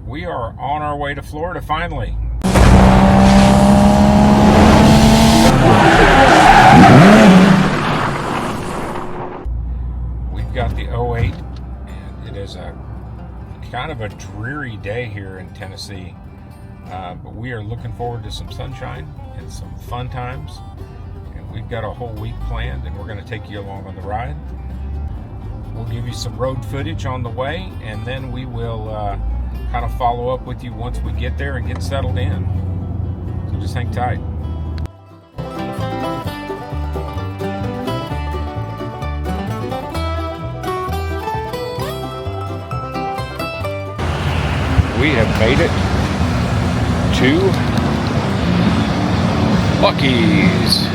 We are on our way to Florida finally. We've got the 08, and it is a kind of a dreary day here in Tennessee. But we are looking forward to some sunshine and some fun times. And we've got a whole week planned, and we're going to take you along on the ride. We'll give you some road footage on the way, and then we will kind of follow up with you once we get there and get settled in. So just hang tight. We have made it to Buccees.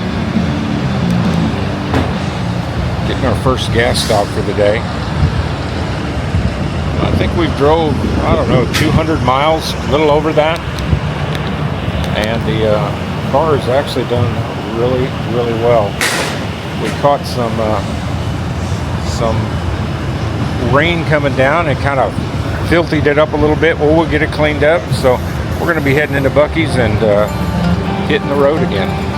Getting our first gas stop for the day. I think we drove, 200 miles, a little over that. And the car has actually done really, really well. We caught some rain coming down and kind of filthied it up a little bit. Well, we'll get it cleaned up. So we're going to be heading into Buccees and hitting the road again.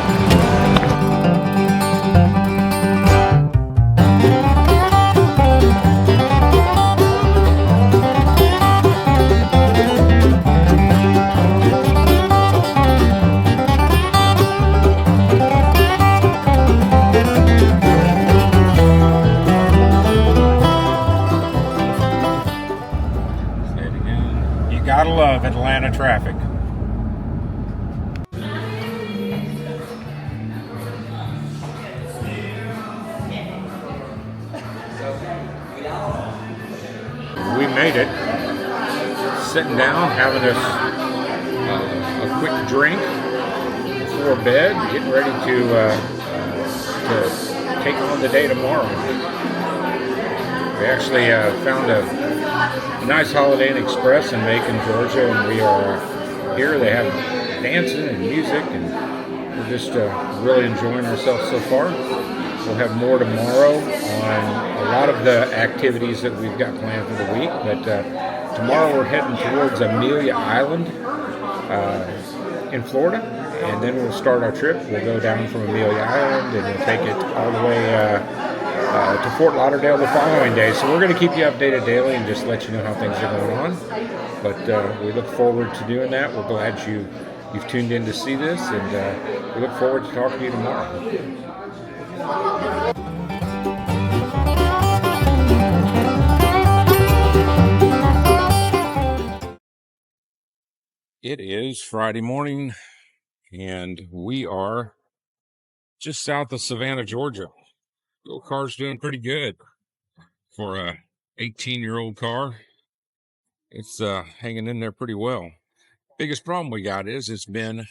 Gotta love Atlanta traffic. We made it. Sitting down, having a quick drink before bed, getting ready to take on the day tomorrow. We actually found a nice Holiday Inn Express in Macon, Georgia, and we are here. They have dancing and music, and we're just really enjoying ourselves so far. We'll have more tomorrow on a lot of the activities that we've got planned for the week, but tomorrow we're heading towards Amelia Island in Florida, and then we'll start our trip. We'll go down from Amelia Island, and we'll take it all the way to Fort Lauderdale the following day. So we're going to keep you updated daily and just let you know how things are going on. But we look forward to doing that. We're glad you've tuned in to see this, and we look forward to talking to you tomorrow. It is Friday morning, and we are just south of Savannah, Georgia. The car's doing pretty good for a 18-year-old car. It's hanging in there pretty well. Biggest problem we got is it's been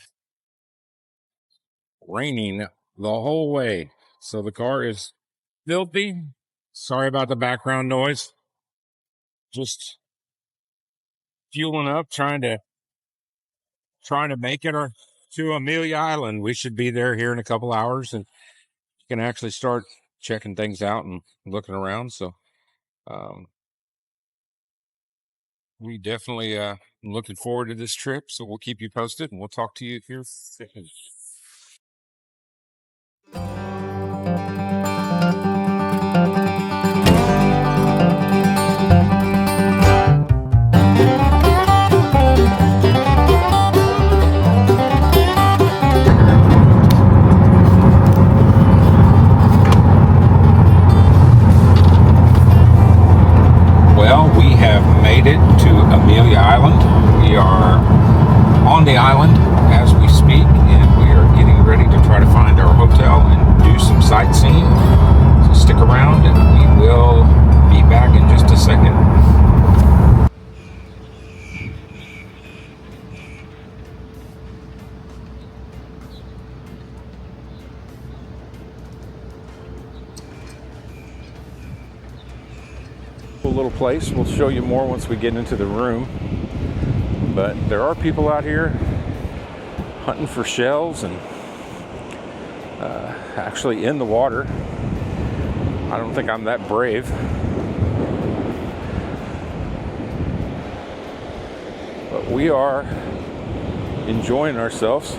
raining the whole way, so the car is filthy. Sorry about the background noise. Just fueling up, trying to make it to Amelia Island. We should be there here in a couple hours, and you can actually start checking things out and looking around. So we definitely looking forward to this trip. So we'll keep you posted, and we'll talk to you here soon. It to Amelia Island. We are on the island as we speak, and we are getting ready to try to find our hotel and do some sightseeing. So stick around, and we will be back in just a second. Little place. We'll show you more once we get into the room, but there are people out here hunting for shells and actually in the water. I don't think I'm that brave. But we are enjoying ourselves.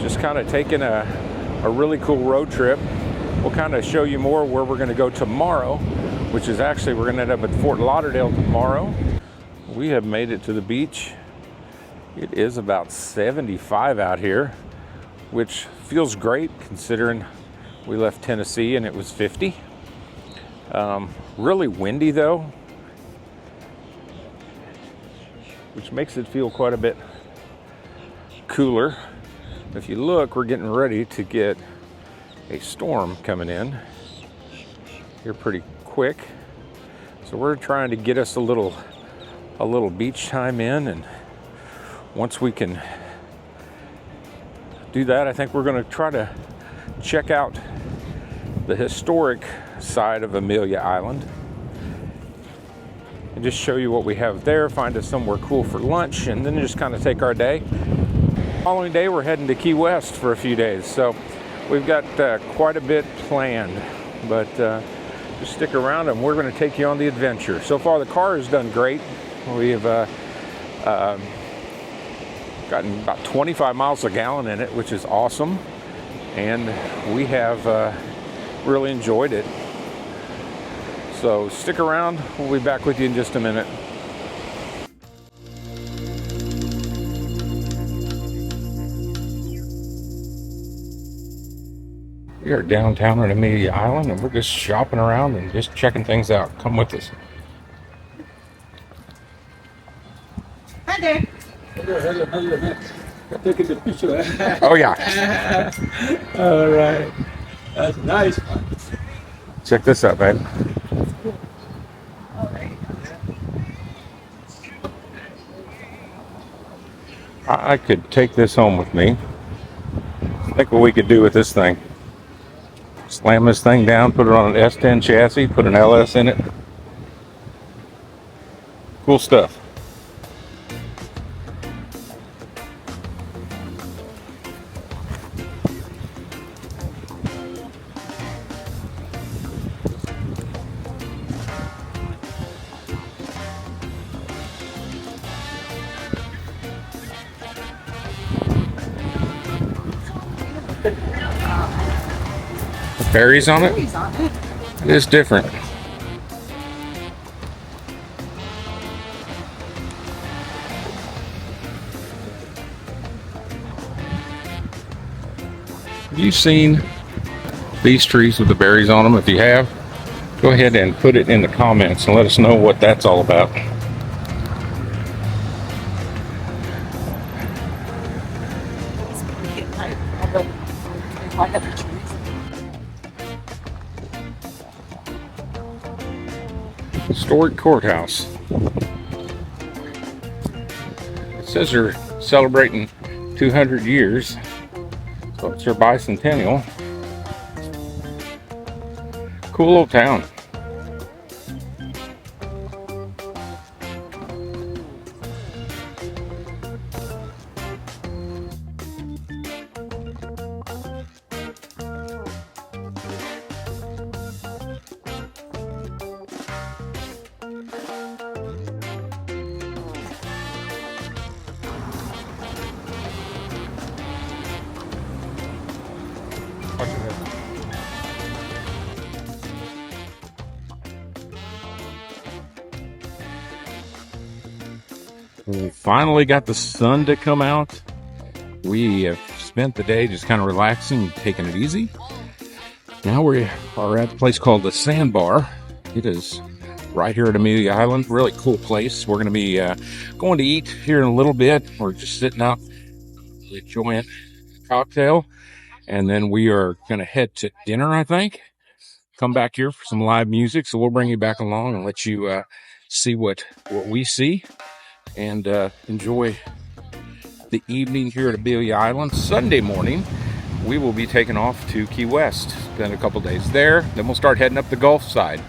Just kind of taking a really cool road trip. We'll kind of show you more where we're going to go tomorrow, which is actually we're going to end up at Fort Lauderdale tomorrow. We have made it to the beach. It is about 75 out here, which feels great considering we left Tennessee and it was 50. Really windy though, which makes it feel quite a bit cooler. If you look, we're getting ready to get a storm coming in here pretty quick. So we're trying to get us a little beach time in, and once we can do that, I think we're going to try to check out the historic side of Amelia Island and just show you what we have there, find us somewhere cool for lunch, and then just kind of take our day. Following day, we're heading to Key West for a few days, so we've got quite a bit planned, but just stick around and we're going to take you on the adventure. So far the car has done great. We've gotten about 25 miles a gallon in it, which is awesome, and we have really enjoyed it. So stick around, we'll be back with you in just a minute. We are downtown at Amelia Island, and we're just shopping around and just checking things out. Come with us. Hi there. Hello. Taking the picture. Oh yeah. All right. That's nice. Check this out, babe. I could take this home with me. Think what we could do with this thing. Slam this thing down, put it on an S10 chassis, put an LS in it. Cool stuff. Berries on it? It is different. Have you seen these trees with the berries on them? If you have, go ahead and put it in the comments and let us know what that's all about. Historic courthouse. It says they're celebrating 200 years, so it's their bicentennial. Cool old town. We finally got the sun to come out. We have spent the day just kind of relaxing, taking it easy. Now we are at a place called the Sandbar. It is right here at Amelia Island. Really cool place. We're going to be going to eat here in a little bit. We're just sitting out enjoying a cocktail. And then we are going to head to dinner, I think. Come back here for some live music. So we'll bring you back along and let you see what we see. And enjoy the evening here at Amelia Island. Sunday morning, we will be taking off to Key West. Spend a couple days there. Then we'll start heading up the Gulf side.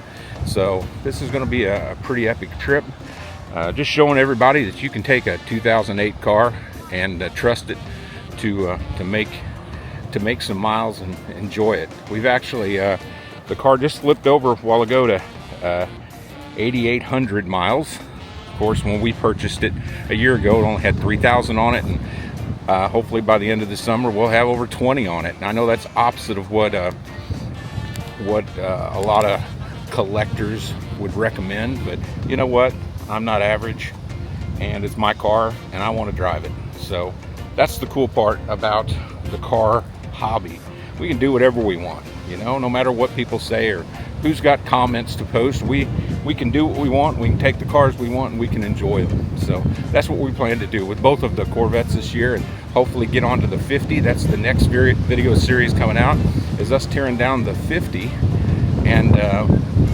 So this is going to be a pretty epic trip. Just showing everybody that you can take a 2008 car and trust it to make some miles and enjoy it. We've actually the car just flipped over a while ago to 8,800 miles. Of course, when we purchased it a year ago, it only had 3,000 on it, and hopefully by the end of the summer we'll have over 20 on it. And I know that's opposite of what a lot of collectors would recommend, but you know what? I'm not average, and it's my car, and I want to drive it. So that's the cool part about the car hobby. We can do whatever we want, you know, no matter what people say or who's got comments to post. We can do what we want. We can take the cars we want, and we can enjoy them. So that's what we plan to do with both of the Corvettes this year, and hopefully get on to the 50. That's the next video series coming out, is us tearing down the 50, and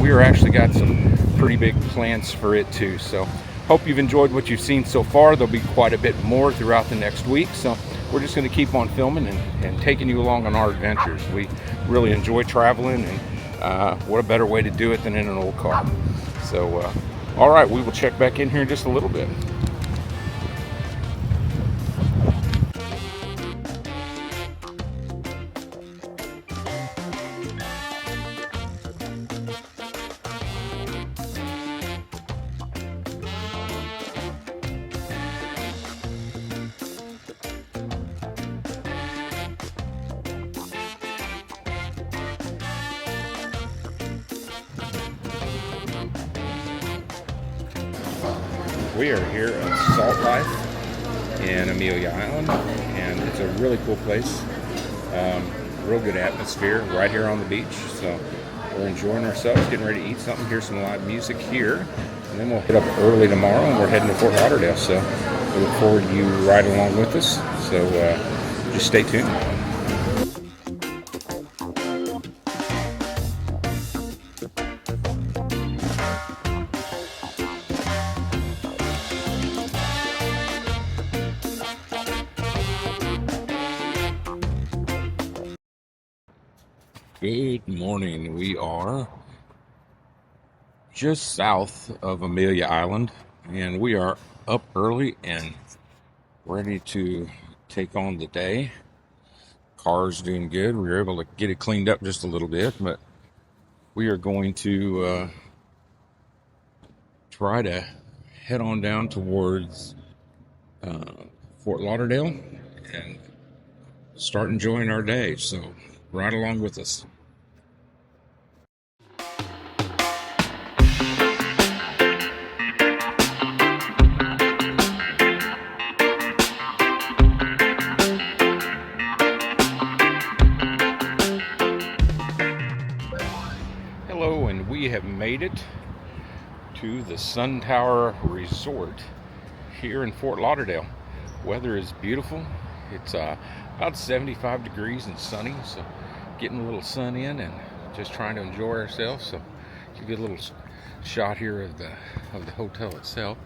we are actually got some pretty big plans for it too. So hope you've enjoyed what you've seen so far. There'll be quite a bit more throughout the next week, so we're just going to keep on filming and taking you along on our adventures. We really enjoy traveling, and what a better way to do it than in an old car. So all right, we will check back in here in just a little bit. We are here at Salt Life in Amelia Island, and it's a really cool place. Real good atmosphere right here on the beach. So we're enjoying ourselves, getting ready to eat something, hear some live music here, and then we'll head up early tomorrow, and we're heading to Fort Lauderdale. So we look forward to you riding along with us. So just stay tuned. Good morning. We are just south of Amelia Island, and we are up early and ready to take on the day. Car's doing good. We were able to get it cleaned up just a little bit, but we are going to try to head on down towards Fort Lauderdale and start enjoying our day. So ride along with us. Hello, and we have made it to the Sun Tower Resort here in Fort Lauderdale. Weather is beautiful. It's about 75 degrees and sunny, so getting a little sun in and just trying to enjoy ourselves. So you get a little shot here of the hotel itself.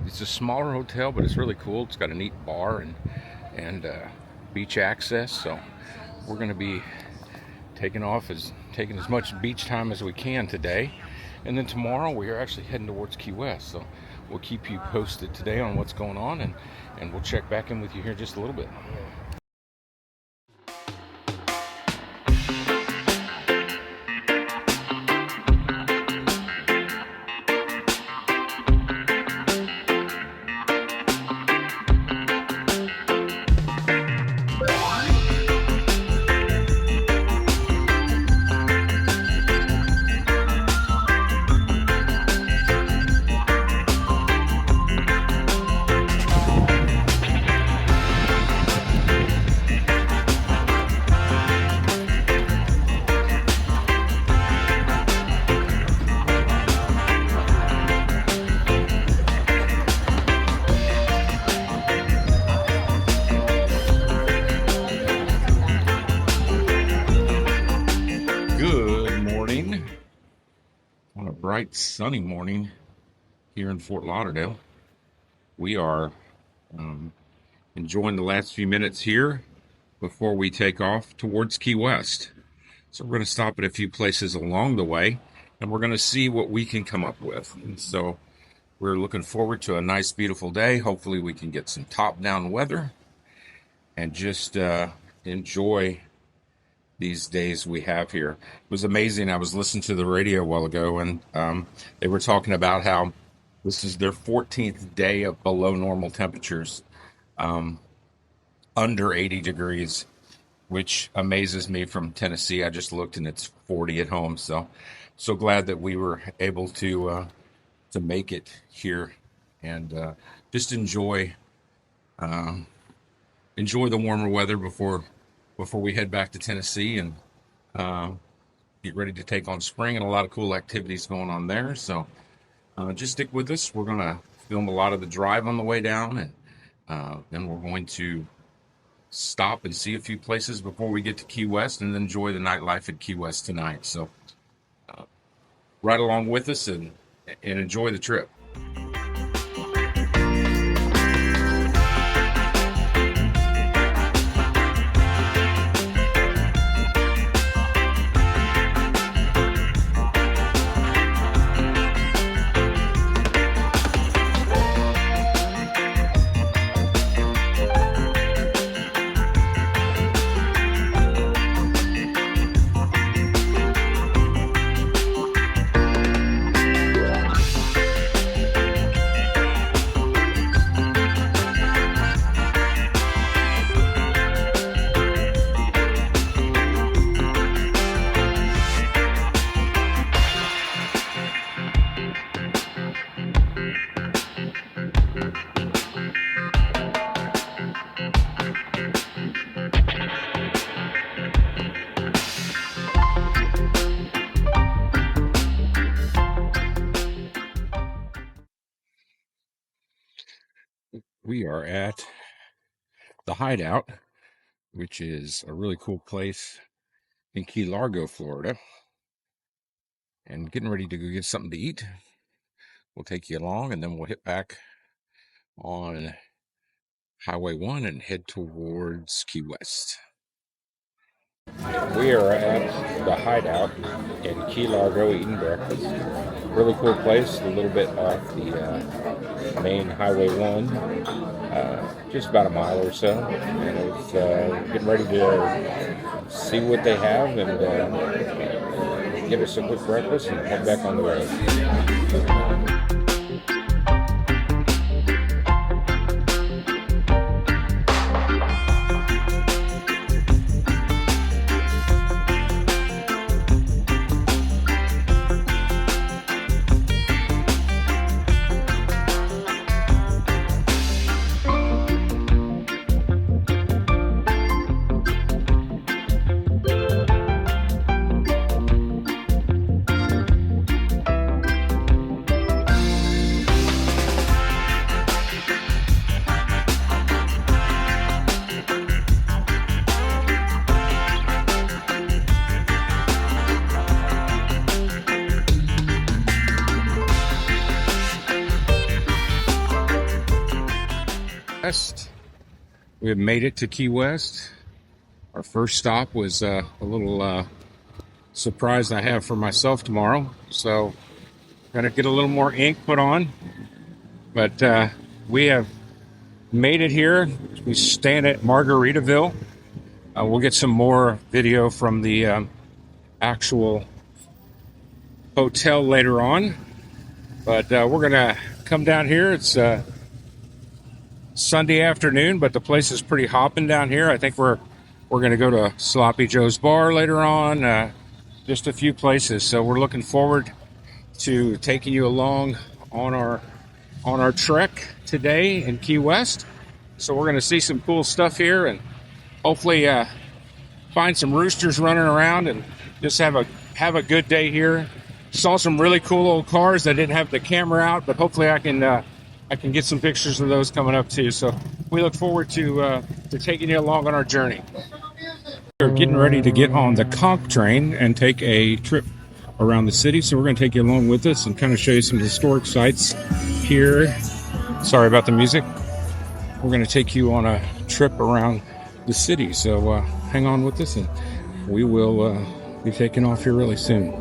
It's a smaller hotel, but it's really cool. It's got a neat bar and beach access. So we're going to be taking as much beach time as we can today, and then tomorrow we are actually heading towards Key West. So we'll keep you posted today on what's going on, and we'll check back in with you here in just a little bit. On a bright sunny morning here in Fort Lauderdale. We are enjoying the last few minutes here before we take off towards Key West. So we're going to stop at a few places along the way, and we're going to see what we can come up with. And so we're looking forward to a nice, beautiful day. Hopefully we can get some top-down weather and just enjoy these days we have here. It was amazing. I was listening to the radio a while ago, and they were talking about how This is their 14th day of below normal temperatures, under 80 degrees, which amazes me from Tennessee. I just looked and it's 40 at home. So glad that we were able to make it here and just enjoy the warmer weather before we head back to Tennessee and get ready to take on spring, and a lot of cool activities going on there. So just stick with us. We're going to film a lot of the drive on the way down, and then we're going to stop and see a few places before we get to Key West and enjoy the nightlife at Key West tonight. So ride along with us and enjoy the trip. We are at the Hideout, which is a really cool place in Key Largo, Florida, and getting ready to go get something to eat. We'll take you along, and then we'll hit back on Highway 1 and head towards Key West. We are at the Hideout in Key Largo eating breakfast. Really cool place, a little bit off the main Highway 1, just about a mile or so. And it's getting ready to see what they have and get us a quick breakfast and head back on the road. We have made it to Key West. Our first stop was a little surprise I have for myself tomorrow. So gonna get a little more ink put on. But we have made it here. We stand at Margaritaville. We'll get some more video from the actual hotel later on. But we're gonna come down here. It's Sunday afternoon, but the place is pretty hopping down here. I think we're going to go to Sloppy Joe's Bar later on, just a few places. So we're looking forward to taking you along on our trek today in Key West. So we're going to see some cool stuff here and hopefully find some roosters running around and just have a good day here. Saw some really cool old cars. I didn't have the camera out, but hopefully I can get some pictures of those coming up too. So we look forward to taking you along on our journey. We're getting ready to get on the conch train and take a trip around the city. So we're going to take you along with us and kind of show you some historic sites here. Sorry about the music. We're going to take you on a trip around the city. So hang on with us and we will be taking off here really soon.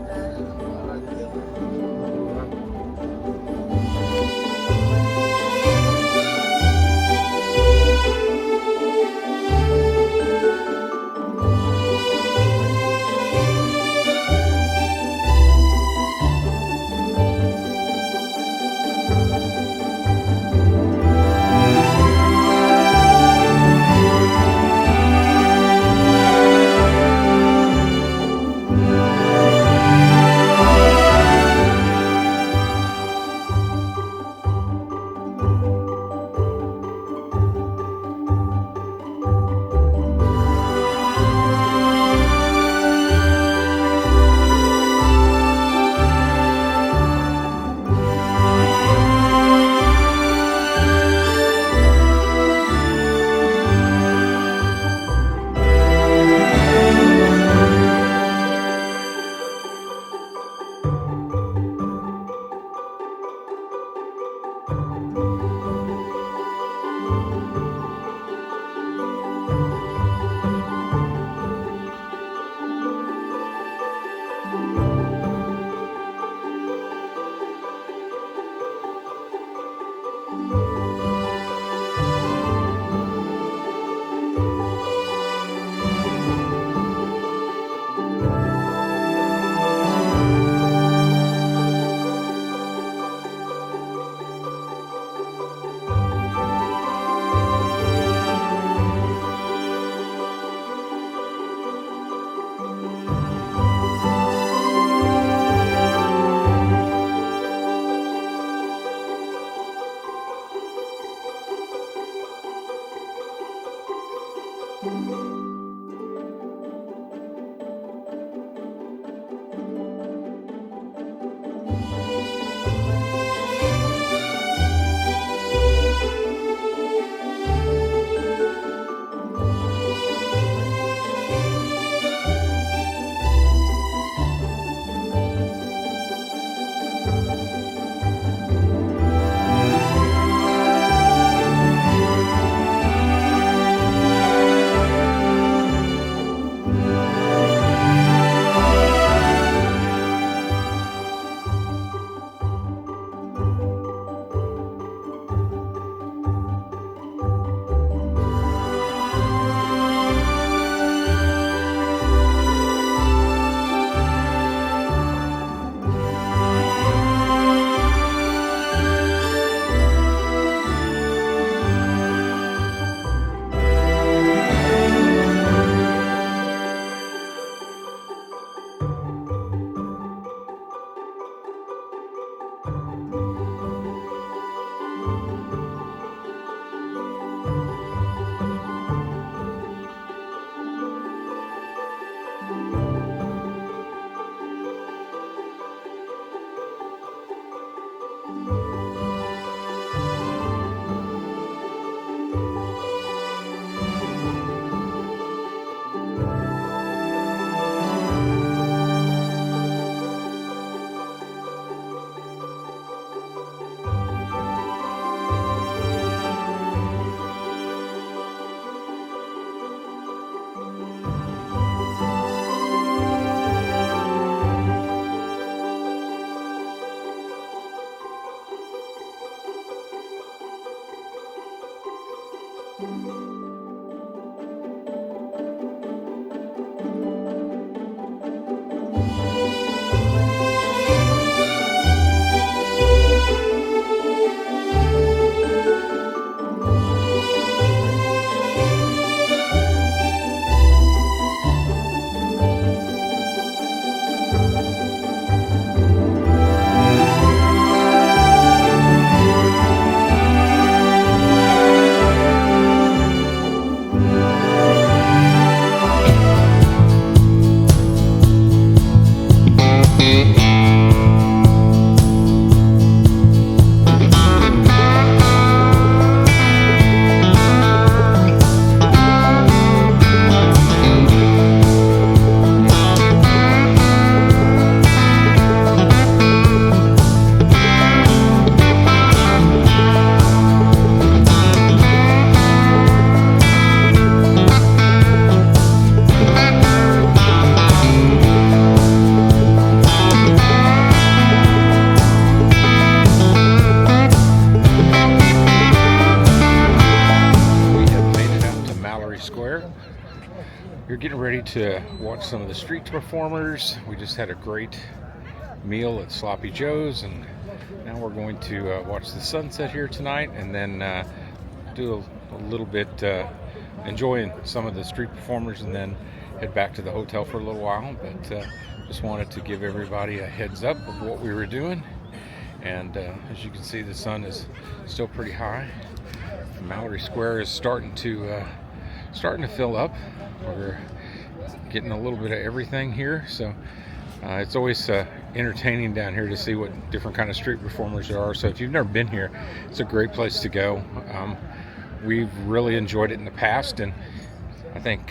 You're getting ready to watch some of the street performers. We just had a great meal at Sloppy Joe's, and now we're going to watch the sunset here tonight, and then do a little bit enjoying some of the street performers, and then head back to the hotel for a little while. But just wanted to give everybody a heads up of what we were doing. And as you can see, the sun is still pretty high. Mallory Square is starting to fill up. We're getting a little bit of everything here, so it's always entertaining down here to see what different kind of street performers there are. So if you've never been here, it's a great place to go. We've really enjoyed it in the past, and I think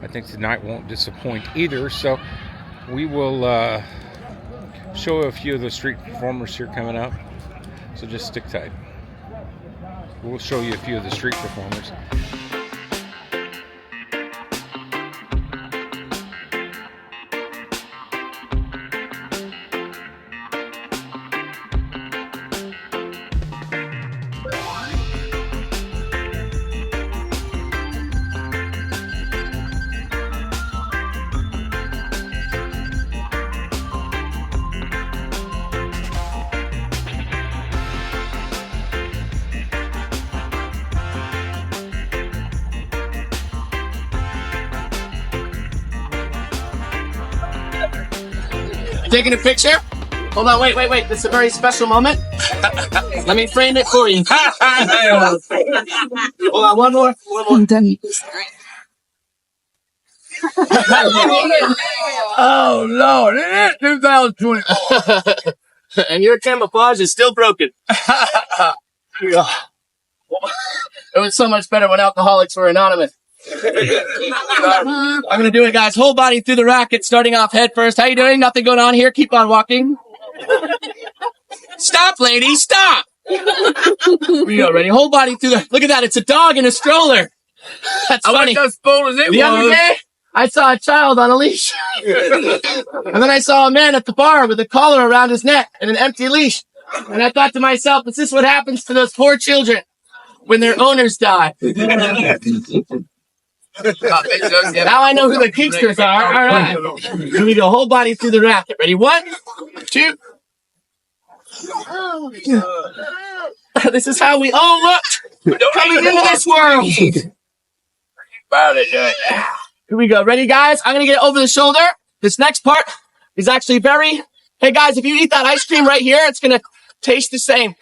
tonight won't disappoint either. So we will show a few of the street performers here coming up, so just stick tight. We'll show you a few of the street performers. Taking a picture? Hold on, wait. This is a very special moment. Let me frame it for you. Hold on, one more. Oh, Lord. It is 2020. And your camouflage is still broken. It was so much better when Alcoholics were Anonymous. I'm going to do it, guys. Whole body through the racket, starting off head first. How you doing? Nothing going on here. Keep on walking. Stop, lady. Stop. We go. Ready? Whole body through the... Look at that. It's a dog in a stroller. That's funny. I was as bold as it The other was. day, I saw a child on a leash. And then I saw a man at the bar with a collar around his neck and an empty leash. And I thought to myself, is this what happens to those poor children when their owners die? Now I know who the Keeksters are. All right. Here we go. Whole body through the racket. Ready? 1, 2. This is how we all look coming into this world. Here we go. Ready, guys? I'm going to get over the shoulder. This next part is actually very... Hey, guys, if you eat that ice cream right here, it's going to taste the same.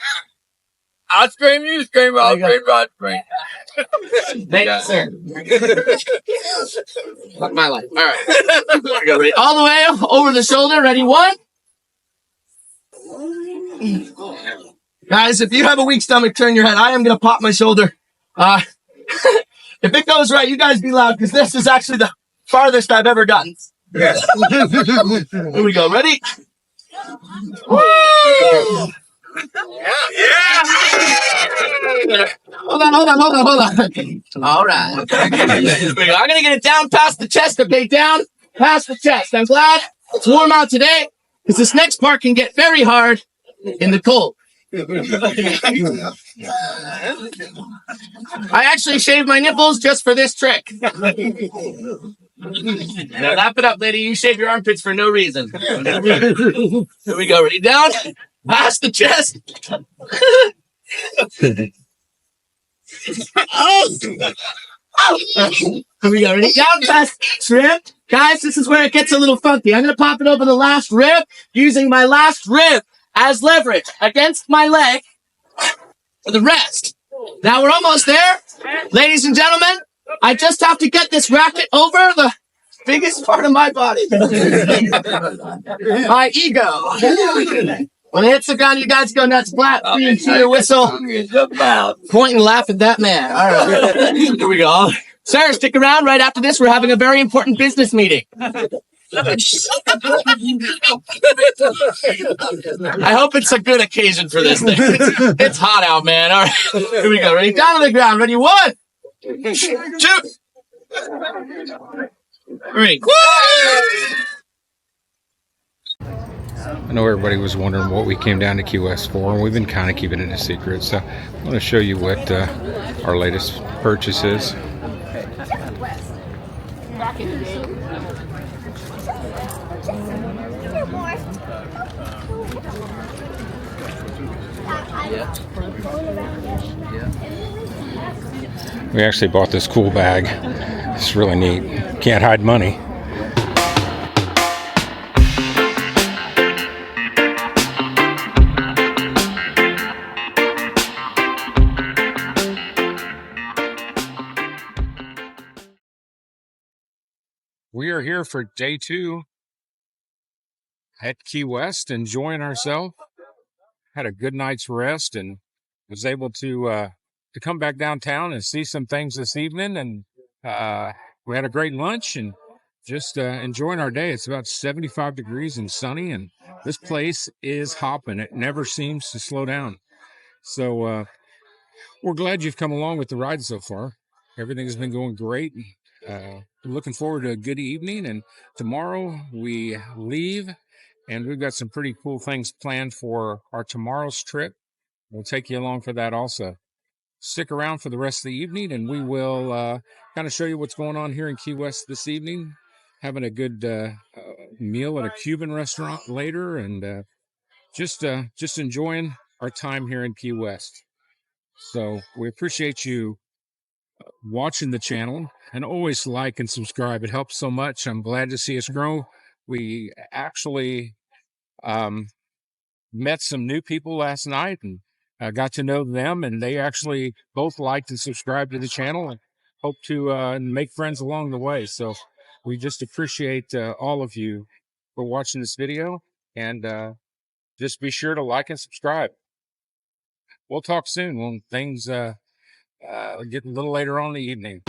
I'll scream, you scream, I'll scream, I'll scream. Thank you, sir. Fuck my life. All right. Here we go. Ready? All the way over the shoulder. Ready? 1. Guys, if you have a weak stomach, turn your head. I am going to pop my shoulder. If it goes right, you guys be loud, because this is actually the farthest I've ever gotten. Yes. Here we go. Ready? Woo! Yeah. Hold on. All right. I'm going to get it down past the chest. Okay, down past the chest. I'm glad it's warm out today, because this next part can get very hard in the cold. I actually shaved my nipples just for this trick. Now wrap it up, lady. You shave your armpits for no reason. Here we go. Ready? Down. Past the chest. Here we go. Ready? Down past rib. Guys, this is where it gets a little funky. I'm going to pop it over the last rib using my last rib as leverage against my leg for the rest. Now we're almost there. Ladies and gentlemen, I just have to get this racket over the biggest part of my body. My ego. When it hits the ground, you guys go nuts flat. 3 and 2 whistle. Point and laugh at that man. All right. Here we go. Sir, stick around. Right after this, we're having a very important business meeting. I hope it's a good occasion for this thing. It's hot out, man. All right. Here we go. Ready? Down on the ground. Ready? 1, 2. Ready? I know everybody was wondering what we came down to Key West for, and we've been kind of keeping it a secret. So I want to show you what our latest purchase is. We actually bought this cool bag. It's really neat. Can't hide money. We are here for day 2 at Key West, enjoying ourselves. Had a good night's rest and was able to come back downtown and see some things this evening. And we had a great lunch and just enjoying our day. It's about 75 degrees and sunny, and this place is hopping. It never seems to slow down. So we're glad you've come along with the ride so far. Everything has been going great. Looking forward to a good evening, and tomorrow we leave, and we've got some pretty cool things planned for our tomorrow's trip. We'll take you along for that also. Stick around for the rest of the evening, and we will kind of show you what's going on here in Key West this evening. Having a good meal at a Cuban restaurant later, and just enjoying our time here in Key West. So we appreciate you watching the channel, and always like and subscribe. It helps so much. I'm glad to see us grow. We actually Met some new people last night and got to know them, and they actually both liked and subscribed to the channel and hope to make friends along the way. So we just appreciate all of you for watching this video, and just be sure to like and subscribe. We'll talk soon when things get a little later on in the evening.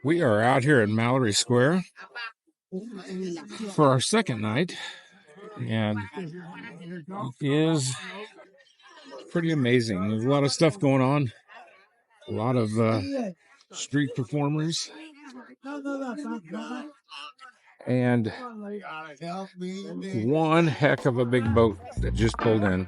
We are out here at Mallory Square for our second night, and it is pretty amazing. There's a lot of stuff going on, a lot of street performers, and one heck of a big boat that just pulled in.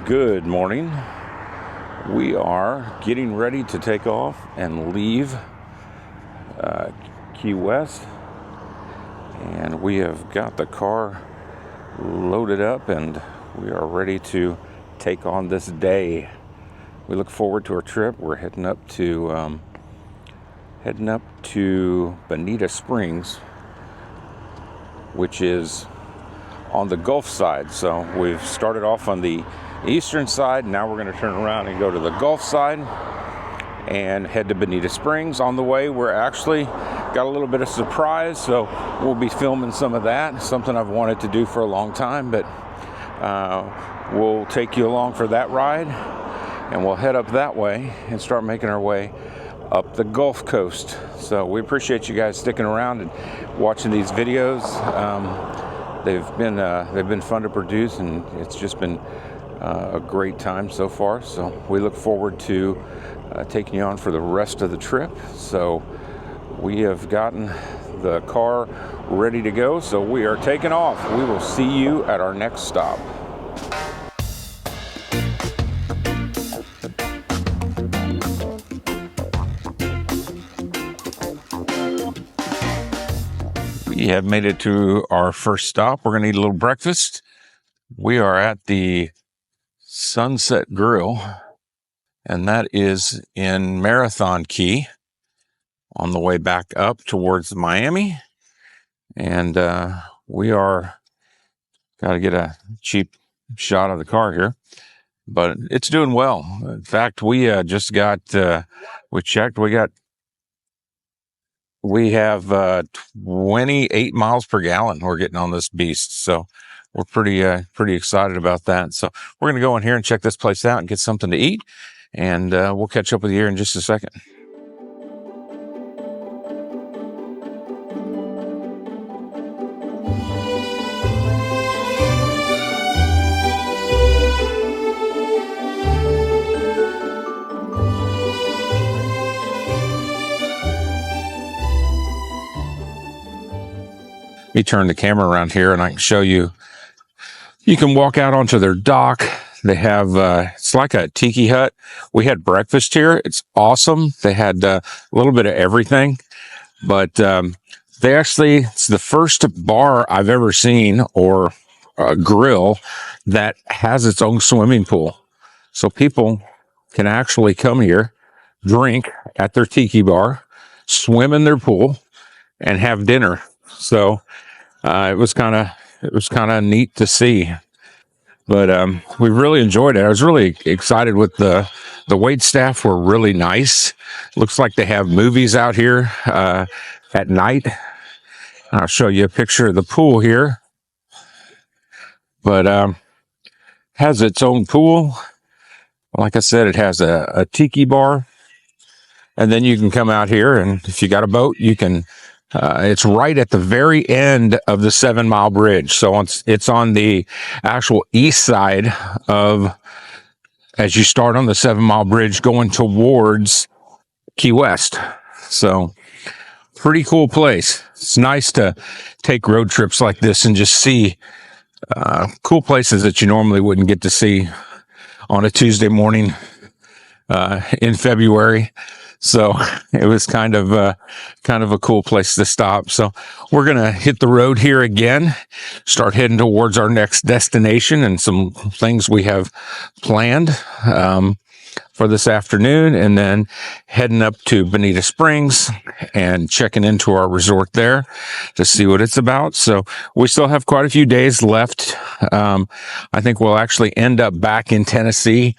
Good morning. We are getting ready to take off and leave Key West, and we have got the car loaded up and we are ready to take on this day. We look forward to our trip. We're heading up to Bonita Springs, which is on the Gulf side. So we've started off on the eastern side. Now we're going to turn around and go to the Gulf side and head to Bonita Springs. On the way, we're actually got a little bit of surprise, so we'll be filming some of that. Something I've wanted to do for a long time, but we'll take you along for that ride, and we'll head up that way and start making our way up the Gulf Coast. So we appreciate you guys sticking around and watching these videos. They've been fun to produce, and it's just been a great time so far. So we look forward to taking you on for the rest of the trip. So we have gotten the car ready to go, so we are taking off. We will see you at our next stop. We have made it to our first stop. We're going to eat a little breakfast. We are at the Sunset Grill, and that is in Marathon Key on the way back up towards Miami. And we are got to get a cheap shot of the car here, but it's doing well. In fact, we just got, we checked, we have 28 miles per gallon we're getting on this beast. So we're pretty excited about that. So we're going to go in here and check this place out and get something to eat. And we'll catch up with you here in just a second. Let me turn the camera around here and I can show you. You can walk out onto their dock. They have, it's like a tiki hut. We had breakfast here. It's awesome. They had a little bit of everything, but it's the first bar I've ever seen or a grill that has its own swimming pool. So people can actually come here, drink at their tiki bar, swim in their pool, and have dinner. So it was kind of neat to see, but we really enjoyed it. I was really excited with the wait staff were really nice. Looks like they have movies out here at night. I'll show you a picture of the pool here, but has its own pool. Like I said, it has a tiki bar, and then you can come out here, and if you got a boat, you can. It's right at the very end of the 7 Mile Bridge. So it's on the actual east side as you start on the 7 Mile Bridge going towards Key West. So pretty cool place. It's nice to take road trips like this and just see cool places that you normally wouldn't get to see on a Tuesday morning in February. So it was kind of a cool place to stop. So we're going to hit the road here again, start heading towards our next destination and some things we have planned for this afternoon, and then heading up to Bonita Springs and checking into our resort there to see what it's about. So we still have quite a few days left. I think we'll actually end up back in Tennessee,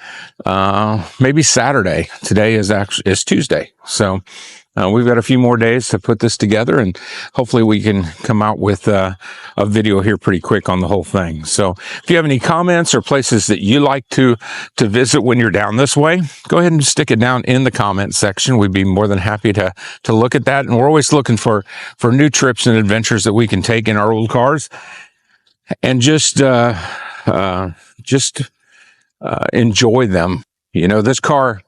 maybe Saturday. Today is Tuesday. So we've got a few more days to put this together, and hopefully we can come out with a video here pretty quick on the whole thing. So if you have any comments or places that you like to visit when you're down this way, go ahead and stick it down in the comment section. We'd be more than happy to look at that. And we're always looking for new trips and adventures that we can take in our old cars and just enjoy them. You know, this car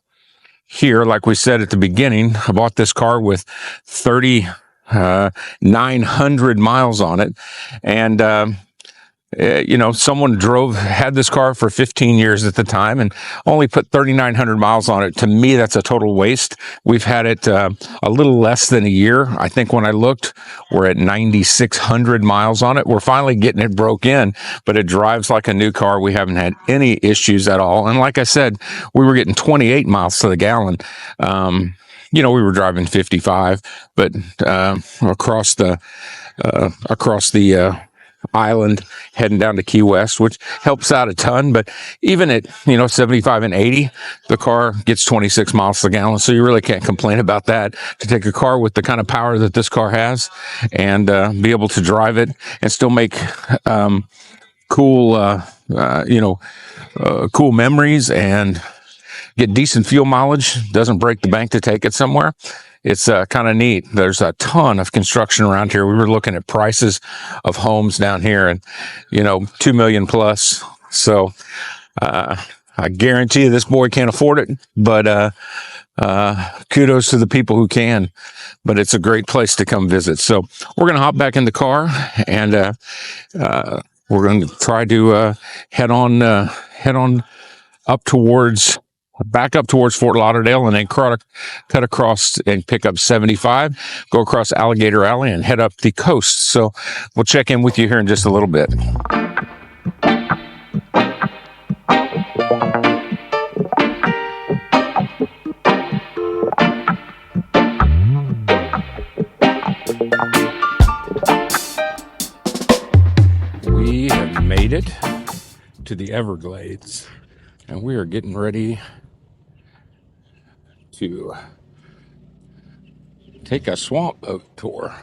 here, like we said at the beginning, I bought this car with 3,900 miles on it. And, someone had this car for 15 years at the time and only put 3,900 miles on it. To me, that's a total waste. We've had it a little less than a year. I think when I looked, we're at 9,600 miles on it. We're finally getting it broke in, but it drives like a new car. We haven't had any issues at all. And like I said, we were getting 28 miles to the gallon. We were driving 55, but across the island heading down to Key West, which helps out a ton. But even at 75 and 80, the car gets 26 miles per gallon, so you really can't complain about that. To take a car with the kind of power that this car has and be able to drive it and still make cool memories and get decent fuel mileage, doesn't break the bank to take it somewhere. It's kind of neat. There's a ton of construction around here. We were looking at prices of homes down here and, $2 million plus. So I guarantee you this boy can't afford it, but kudos to the people who can. But it's a great place to come visit. So we're going to hop back in the car, and we're going to try to head on back up towards Fort Lauderdale, and then cut across and pick up 75, go across Alligator Alley, and head up the coast. So we'll check in with you here in just a little bit. We have made it to the Everglades, and we are getting ready to take a swamp boat tour.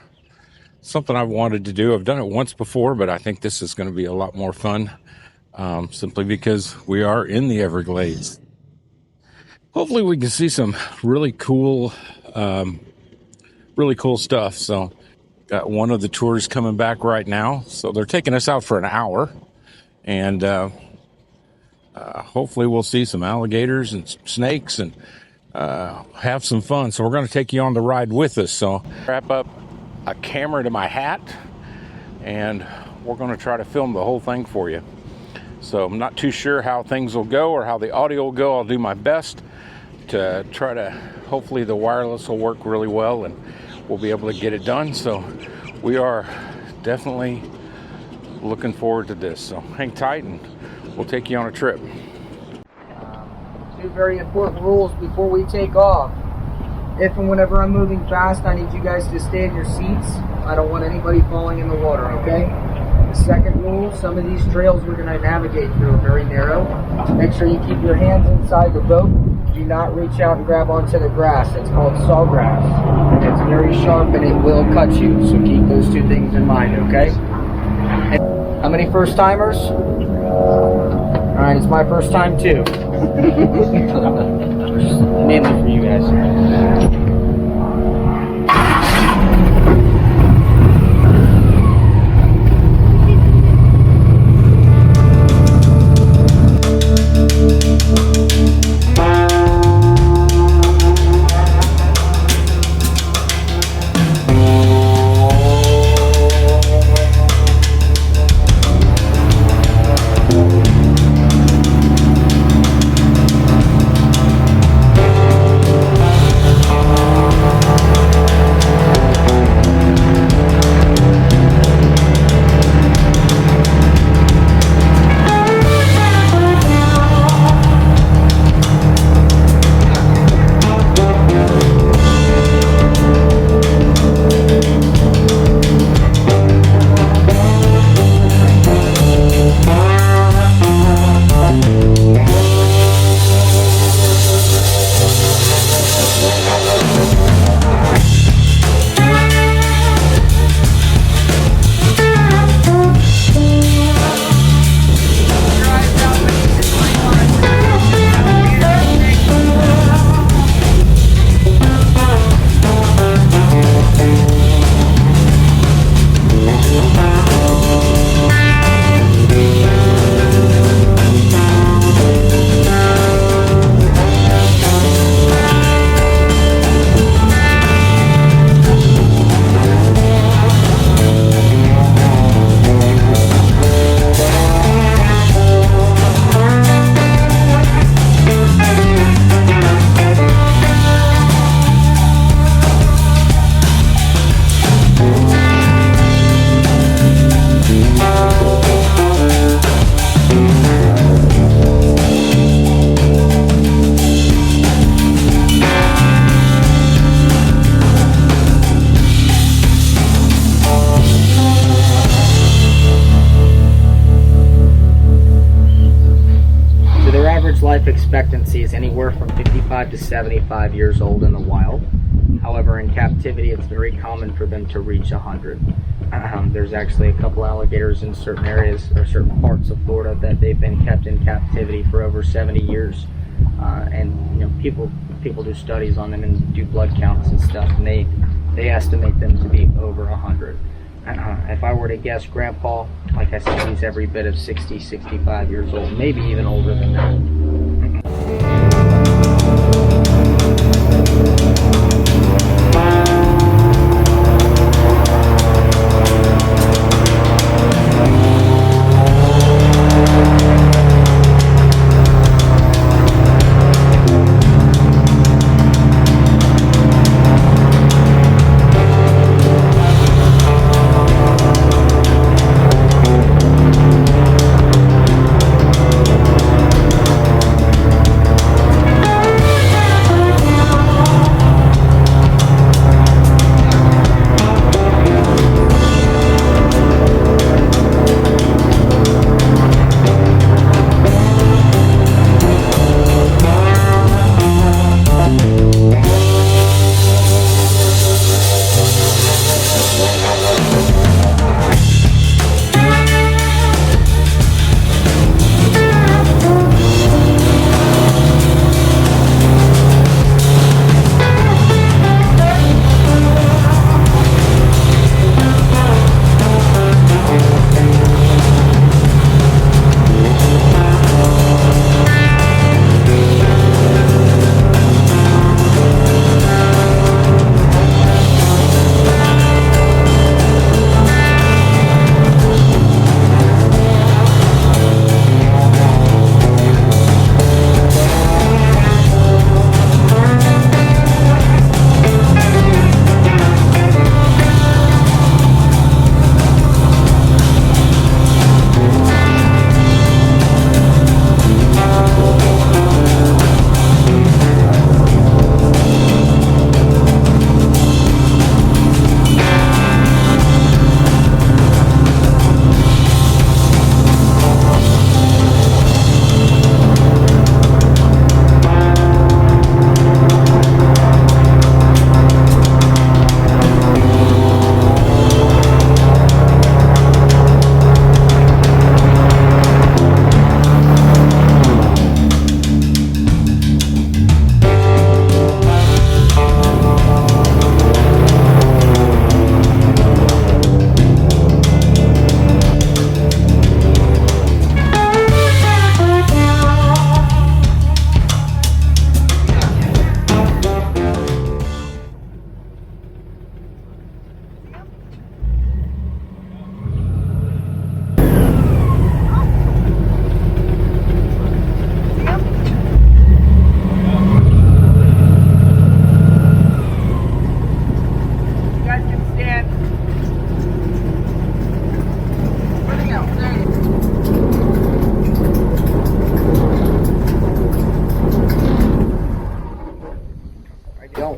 Something I've wanted to do. I've done it once before, but I think this is going to be a lot more fun, simply because we are in the Everglades. Hopefully we can see some really cool stuff. So got one of the tours coming back right now. So they're taking us out for an hour, and hopefully we'll see some alligators and snakes and have some fun. So we're going to take you on the ride with us. So wrap up a camera to my hat, and we're going to try to film the whole thing for you. So I'm not too sure how things will go or how the audio will go. I'll do my best to try to, hopefully the wireless will work really well and we'll be able to get it done. So we are definitely looking forward to this. So hang tight and we'll take you on a trip. Two very important rules before we take off. If and whenever I'm moving fast, I need you guys to stay in your seats. I don't want anybody falling in the water, okay? The second rule, some of these trails we're going to navigate through are very narrow. Make sure you keep your hands inside the boat. Do not reach out and grab onto the grass. It's called sawgrass. It's very sharp and it will cut you, so keep those two things in mind, okay? And how many first timers? Alright, it's my first time too. Mainly for you guys. Life expectancy is anywhere from 55 to 75 years old in the wild. However, in captivity, it's very common for them to reach 100. There's actually a couple alligators in certain areas or certain parts of Florida that they've been kept in captivity for over 70 years. And you know, people do studies on them and do blood counts and stuff, and they estimate them to be over 100. If I were to guess, Grandpa, like I said, he's every bit of 60, 65 years old, maybe even older than that.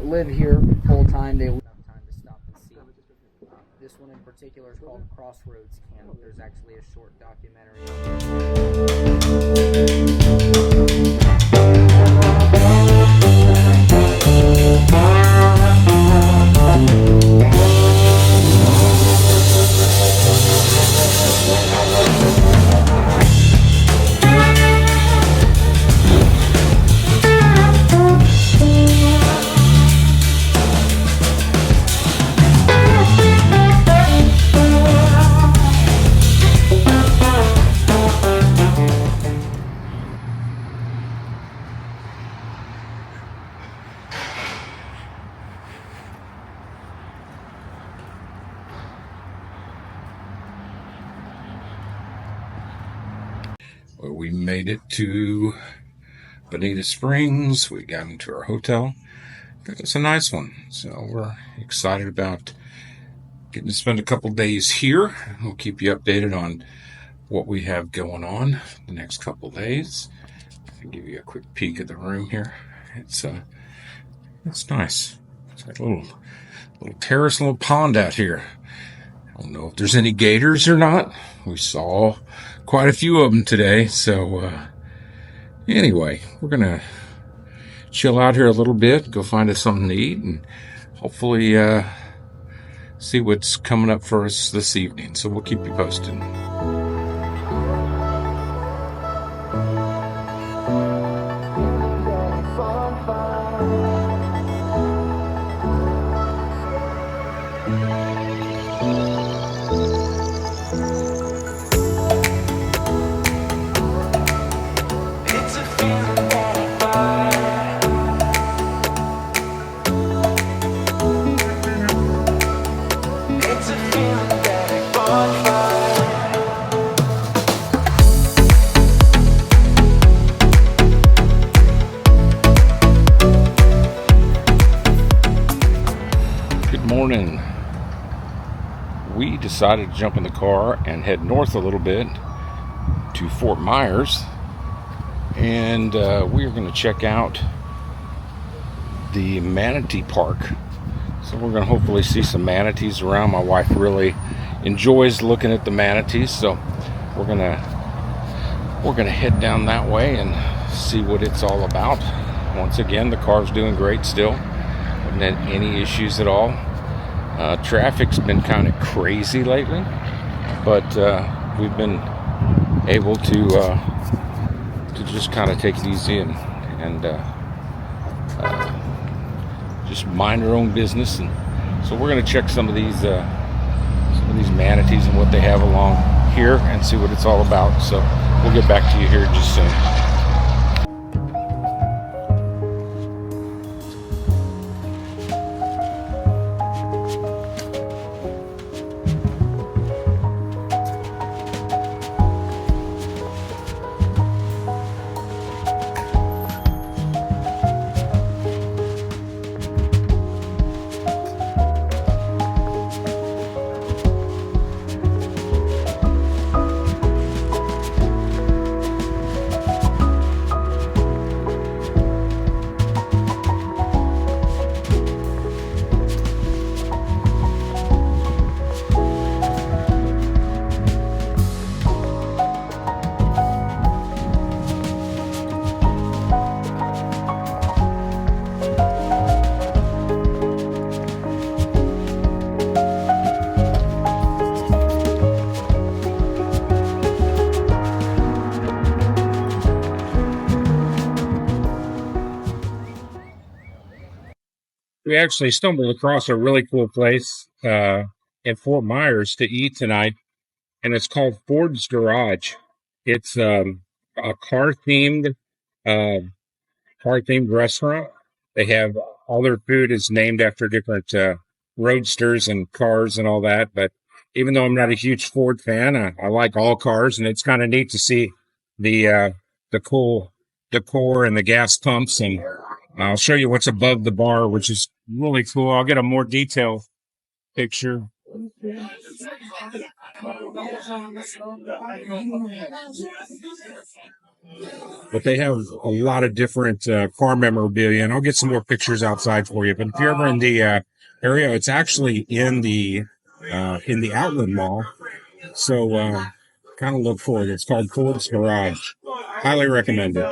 Live here full time. They have time to stop and see. This one in particular is called Crossroads Camp. There's actually a short documentary. Well, we made it to Bonita Springs. We got into our hotel. It's a nice one. So we're excited about getting to spend a couple days here. We'll keep you updated on what we have going on the next couple days. I'll give you a quick peek at the room here. It's nice. It's like a little terrace, little pond out here. I don't know if there's any gators or not. We saw quite a few of them today. So anyway, we're going to chill out here a little bit, go find us something to eat, and hopefully see what's coming up for us this evening. So we'll keep you posted. decided to jump in the car and head north a little bit to Fort Myers, and we are going to check out the Manatee Park. So we're going to hopefully see some manatees around. My wife really enjoys looking at the manatees, so we're gonna head down that way and see what it's all about. Once again, the car's doing great still. Haven't had any issues at all. Traffic's been kind of crazy lately, but we've been able to just kind of take it easy and just mind our own business. And so we're going to check some of these manatees and what they have along here and see what it's all about. So we'll get back to you here just soon. We actually stumbled across a really cool place in Fort Myers to eat tonight, and it's called Ford's Garage. It's a car-themed restaurant. They have all their food is named after different roadsters and cars and all that. But even though I'm not a huge Ford fan, I like all cars, and it's kind of neat to see the cool decor and the gas pumps. And I'll show you what's above the bar, which is really cool. I'll get a more detailed picture. But they have a lot of different car memorabilia, and I'll get some more pictures outside for you. But if you're ever in the area, it's actually in the Outlet Mall. So kind of look for it. It's called Ford's Garage. Highly recommend it.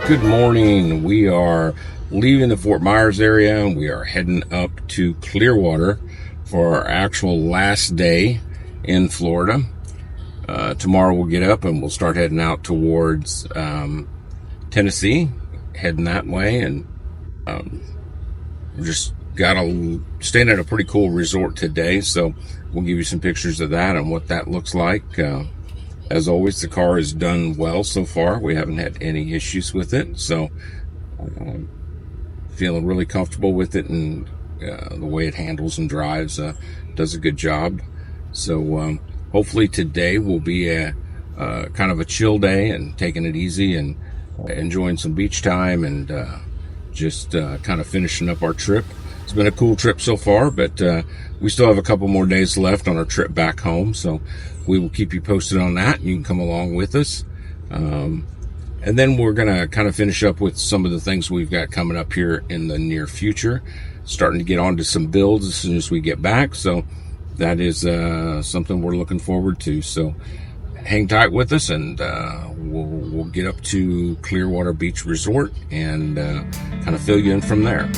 Good morning. We are leaving the Fort Myers area and we are heading up to Clearwater for our actual last day in Florida. Tomorrow we'll get up and we'll start heading out towards Tennessee, heading that way. And we just staying at a pretty cool resort today, so we'll give you some pictures of that and what that looks like. As always, the car has done well so far. We haven't had any issues with it, so feeling really comfortable with it, and the way it handles and drives does a good job. So hopefully today will be a kind of a chill day and taking it easy and enjoying some beach time and just kind of finishing up our trip. It's been a cool trip so far, but we still have a couple more days left on our trip back home, so we will keep you posted on that. You can come along with us. And then we're going to kind of finish up with some of the things we've got coming up here in the near future. Starting to get onto some builds as soon as we get back. So that is something we're looking forward to. So hang tight with us, and we'll get up to Clearwater Beach Resort and kind of fill you in from there.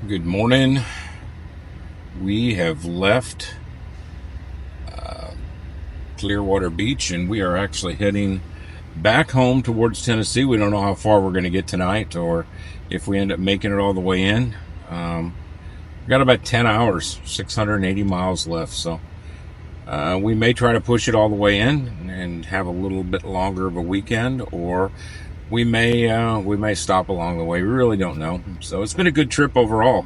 Good morning. We have left Clearwater Beach, and we are actually heading back home towards Tennessee. We don't know how far we're going to get tonight, or if we end up making it all the way in. We've got about 10 hours, 680 miles left, so we may try to push it all the way in and have a little bit longer of a weekend, or we may stop along the way. We really don't know. So it's been a good trip overall.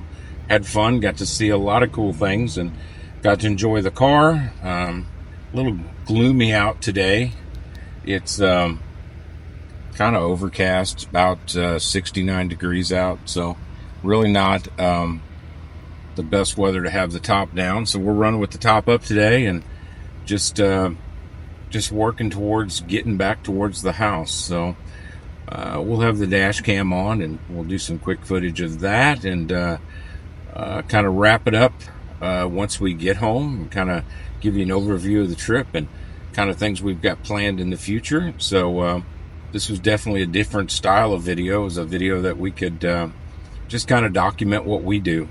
Had fun, got to see a lot of cool things, and got to enjoy the car. A little gloomy out today. It's kind of overcast, about 69 degrees out, so really not the best weather to have the top down. So we're running with the top up today, and just working towards getting back towards the house. So we'll have the dash cam on, and we'll do some quick footage of that, and kind of wrap it up once we get home, and kind of give you an overview of the trip and kind of things we've got planned in the future. So this was definitely a different style of video. It was a video that we could just kind of document what we do.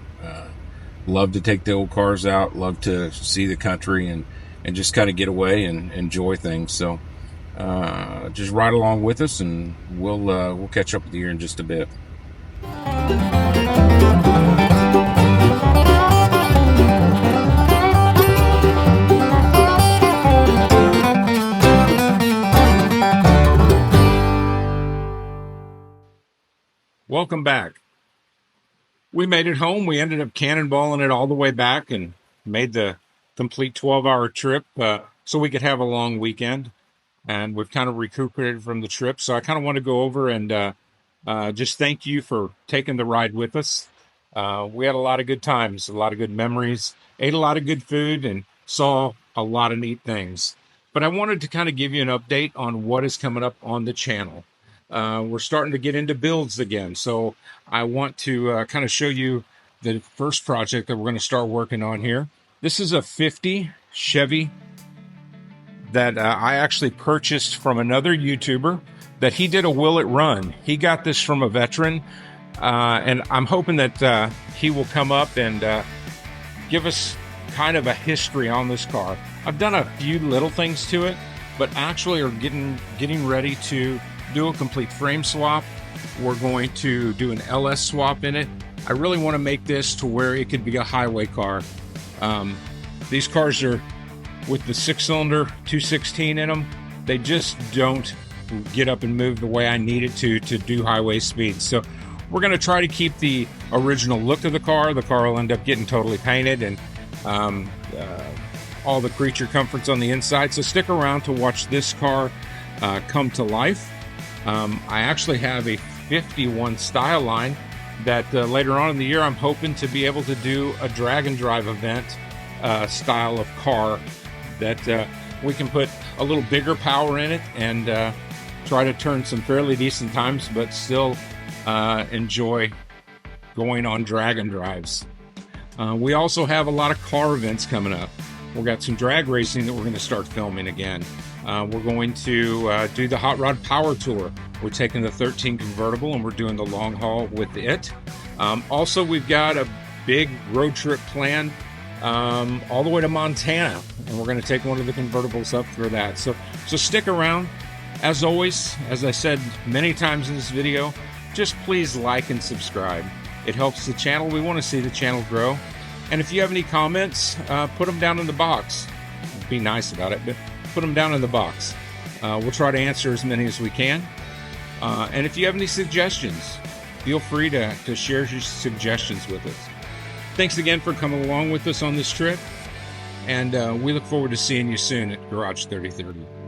Love to take the old cars out, love to see the country, and just kind of get away and enjoy things. So just ride along with us, and we'll catch up with you here in just a bit. Welcome back. We made it home. We ended up cannonballing it all the way back and made the complete 12-hour trip so we could have a long weekend. And we've kind of recuperated from the trip. So I kind of want to go over and just thank you for taking the ride with us. We had a lot of good times, a lot of good memories, ate a lot of good food, and saw a lot of neat things. But I wanted to kind of give you an update on what is coming up on the channel. We're starting to get into builds again. So I want to kind of show you the first project that we're going to start working on here. This is a 50 Chevy that I actually purchased from another YouTuber that he did a will it run. He got this from a veteran, and I'm hoping that he will come up and give us kind of a history on this car. I've done a few little things to it, but actually are getting ready to do a complete frame swap. We're going to do an LS swap in it. I really want to make this to where it could be a highway car. These cars are, with the 6-cylinder 216 in them, they just don't get up and move the way I need it to do highway speeds. So we're going to try to keep the original look of the car. The car will end up getting totally painted, and all the creature comforts on the inside. So stick around to watch this car come to life. I actually have a 51 style line that later on in the year I'm hoping to be able to do a drag and drive event style of car that we can put a little bigger power in it and try to turn some fairly decent times, but still enjoy going on drag and drives. We also have a lot of car events coming up. We've got some drag racing that we're going to start filming again. We're going to do the Hot Rod Power Tour. We're taking the 13 convertible and we're doing the long haul with it. Also, we've got a big road trip planned all the way to Montana, and we're going to take one of the convertibles up for that. So stick around. As always, as I said many times in this video, just please like and subscribe. It helps the channel. We want to see the channel grow. And if you have any comments, put them down in the box. Be nice about it, but put them down in the box. We'll try to answer as many as we can. And if you have any suggestions, feel free to share your suggestions with us. Thanks again for coming along with us on this trip. And we look forward to seeing you soon at Garage 3030.